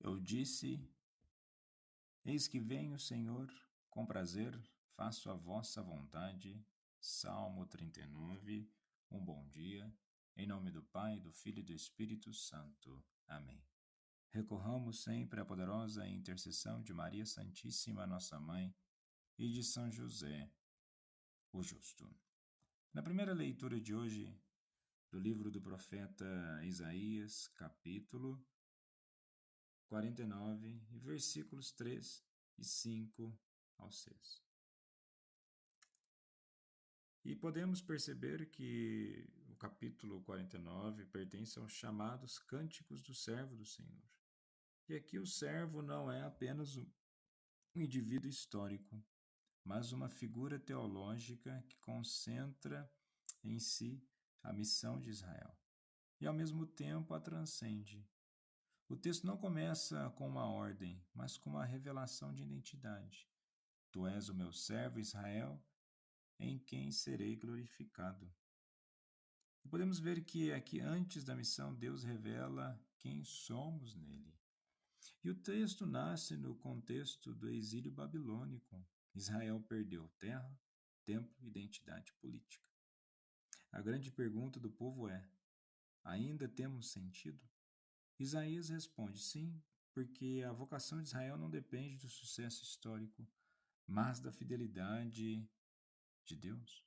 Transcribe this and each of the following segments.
Eu disse: Eis que venho, Senhor, com prazer faço a vossa vontade. Salmo 39. Um bom dia. Em nome do Pai, do Filho e do Espírito Santo. Amém. Recorramos sempre à poderosa intercessão de Maria Santíssima, nossa Mãe, e de São José, o Justo. Na primeira leitura de hoje, do livro do profeta Isaías, capítulo 49, versículos 3 e 5 ao 6. E podemos perceber que o capítulo 49 pertence aos chamados Cânticos do Servo do Senhor. E aqui o servo não é apenas um indivíduo histórico, mas uma figura teológica que concentra em si a missão de Israel e ao mesmo tempo a transcende. O texto não começa com uma ordem, mas com uma revelação de identidade. Tu és o meu servo Israel, em quem serei glorificado. E podemos ver que aqui antes da missão Deus revela quem somos nele. E o texto nasce no contexto do exílio babilônico. Israel perdeu terra, templo e identidade política. A grande pergunta do povo é: ainda temos sentido? Isaías responde sim, porque a vocação de Israel não depende do sucesso histórico, mas da fidelidade de Deus.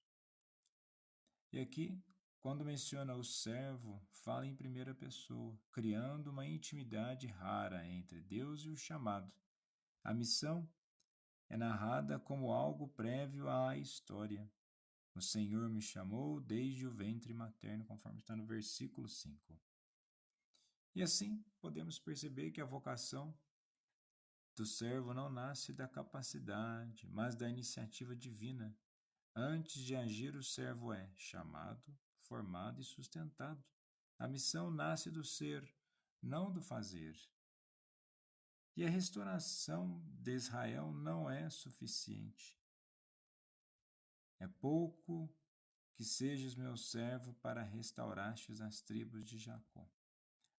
E aqui, quando menciona o servo, fala em primeira pessoa, criando uma intimidade rara entre Deus e o chamado. A missão é narrada como algo prévio à história. O Senhor me chamou desde o ventre materno, conforme está no versículo 5. E assim, podemos perceber que a vocação do servo não nasce da capacidade, mas da iniciativa divina. Antes de agir, o servo é chamado, formado e sustentado. A missão nasce do ser, não do fazer. E a restauração de Israel não é suficiente. É pouco que sejas meu servo para restaurastes as tribos de Jacó.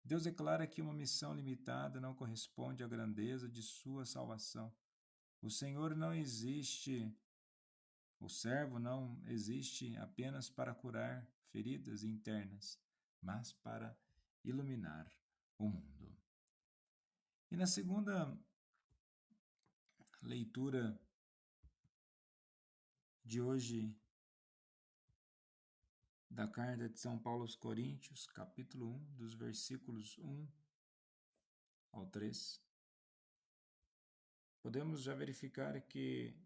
Deus declara que uma missão limitada não corresponde à grandeza de sua salvação. O Senhor não existe O servo não existe apenas para curar feridas internas, mas para iluminar o mundo. E na segunda leitura de hoje da carta de São Paulo aos Coríntios, capítulo 1, dos versículos 1 ao 3, podemos já verificar que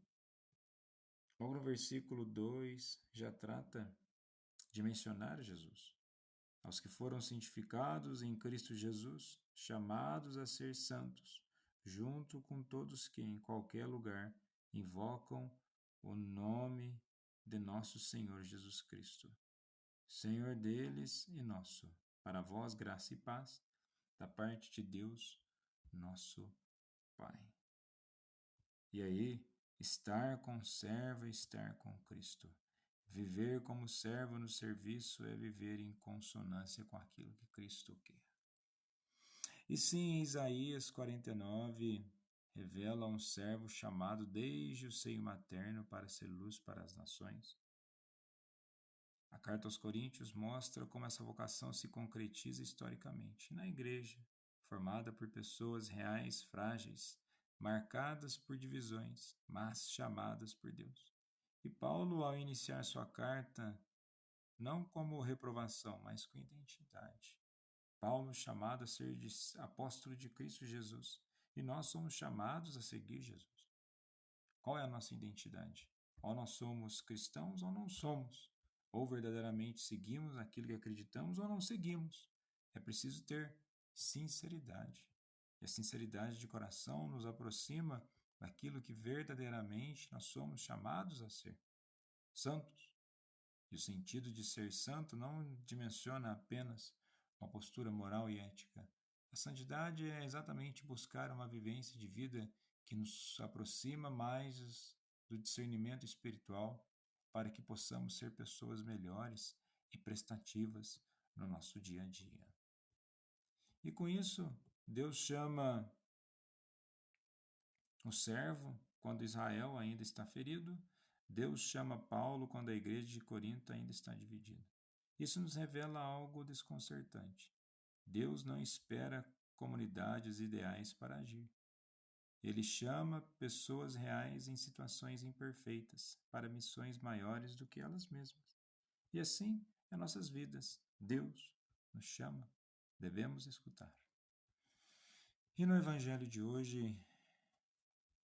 logo no versículo 2 já trata de mencionar Jesus. Aos que foram santificados em Cristo Jesus, chamados a ser santos, junto com todos que em qualquer lugar invocam o nome de nosso Senhor Jesus Cristo, Senhor deles e nosso. Para vós, graça e paz, da parte de Deus, nosso Pai. E aí, estar com servo é estar com Cristo. Viver como servo no serviço é viver em consonância com aquilo que Cristo quer. E sim, Isaías 49 revela um servo chamado desde o seio materno para ser luz para as nações. A carta aos Coríntios mostra como essa vocação se concretiza historicamente na igreja, formada por pessoas reais, frágeis, marcadas por divisões, mas chamadas por Deus. E Paulo, ao iniciar sua carta, não como reprovação, mas com identidade. Paulo chamado a ser apóstolo de Cristo Jesus, e nós somos chamados a seguir Jesus. Qual é a nossa identidade? Ou nós somos cristãos ou não somos. Ou verdadeiramente seguimos aquilo que acreditamos ou não seguimos. É preciso ter sinceridade. E a sinceridade de coração nos aproxima daquilo que verdadeiramente nós somos chamados a ser. Santos. E o sentido de ser santo não dimensiona apenas uma postura moral e ética. A santidade é exatamente buscar uma vivência de vida que nos aproxima mais do discernimento espiritual para que possamos ser pessoas melhores e prestativas no nosso dia a dia. E com isso, Deus chama O servo, quando Israel ainda está ferido, Deus chama Paulo quando a igreja de Corinto ainda está dividida. Isso nos revela algo desconcertante. Deus não espera comunidades ideais para agir. Ele chama pessoas reais em situações imperfeitas para missões maiores do que elas mesmas. E assim é nossas vidas. Deus nos chama. Devemos escutar. E no evangelho de hoje,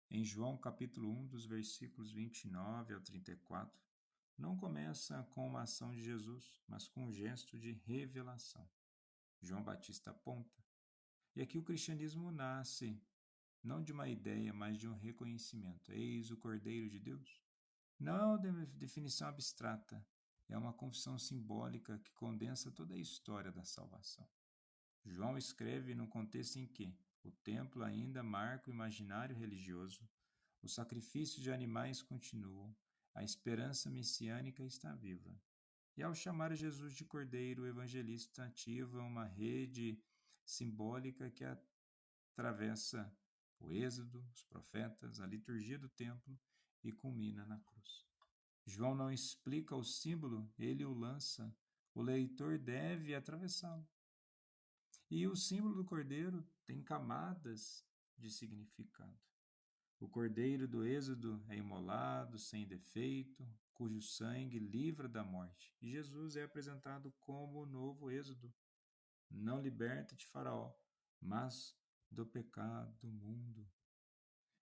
em João capítulo 1, dos versículos 29 ao 34, não começa com uma ação de Jesus, mas com um gesto de revelação. João Batista aponta. E aqui o cristianismo nasce não de uma ideia, mas de um reconhecimento. Eis o Cordeiro de Deus. Não é uma definição abstrata, é uma confissão simbólica que condensa toda a história da salvação. João escreve no contexto em que o templo ainda marca o imaginário religioso, os sacrifícios de animais continuam, a esperança messiânica está viva. E ao chamar Jesus de Cordeiro, o evangelista ativa uma rede simbólica que atravessa o Êxodo, os profetas, a liturgia do templo e culmina na cruz. João não explica o símbolo, ele o lança. O leitor deve atravessá-lo. E o símbolo do cordeiro tem camadas de significado. O cordeiro do Êxodo é imolado, sem defeito, cujo sangue livra da morte. E Jesus é apresentado como o novo Êxodo. Não liberta de Faraó, mas do pecado do mundo.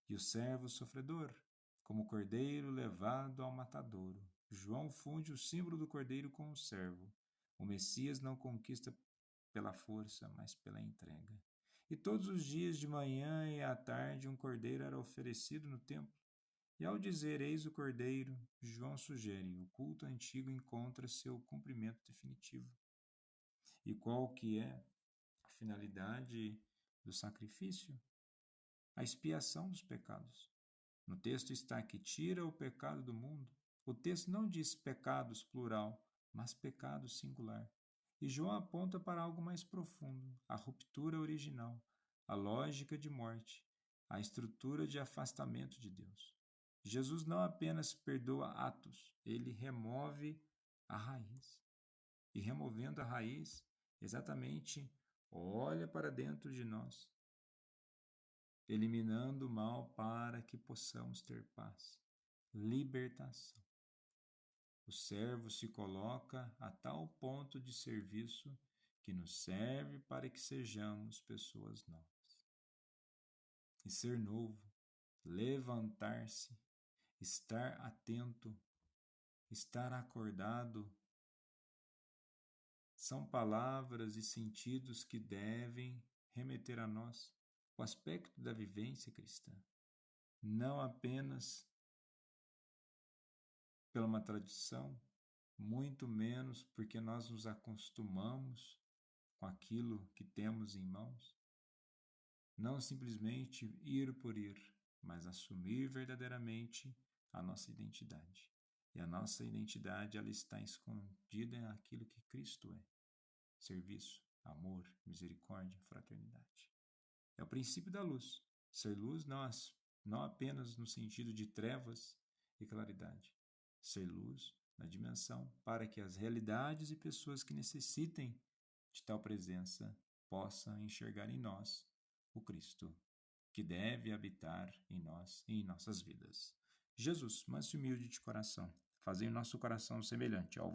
E o servo sofredor, como o cordeiro levado ao matadouro. João funde o símbolo do cordeiro com o servo. O Messias não conquista pela força, mas pela entrega. E todos os dias de manhã e à tarde um cordeiro era oferecido no templo. E ao dizer eis o cordeiro, João sugere, o culto antigo encontra seu cumprimento definitivo. E qual que é a finalidade do sacrifício? A expiação dos pecados. No texto está que tira o pecado do mundo. O texto não diz pecados plural, mas pecado singular. E João aponta para algo mais profundo, a ruptura original, a lógica de morte, a estrutura de afastamento de Deus. Jesus não apenas perdoa atos, ele remove a raiz. E removendo a raiz, exatamente, olha para dentro de nós, eliminando o mal para que possamos ter paz. Libertação. O servo se coloca a tal ponto de serviço que nos serve para que sejamos pessoas novas. E ser novo, levantar-se, estar atento, estar acordado, são palavras e sentidos que devem remeter a nós o aspecto da vivência cristã, não apenas pela uma tradição, muito menos porque nós nos acostumamos com aquilo que temos em mãos. Não simplesmente ir por ir, mas assumir verdadeiramente a nossa identidade. E a nossa identidade, ela está escondida naquilo que Cristo é: serviço, amor, misericórdia, fraternidade. É o princípio da luz. Ser luz não apenas no sentido de trevas e claridade. Ser luz na dimensão para que as realidades e pessoas que necessitem de tal presença possam enxergar em nós o Cristo, que deve habitar em nós e em nossas vidas. Jesus, manso e humilde de coração, fazei o nosso coração semelhante ao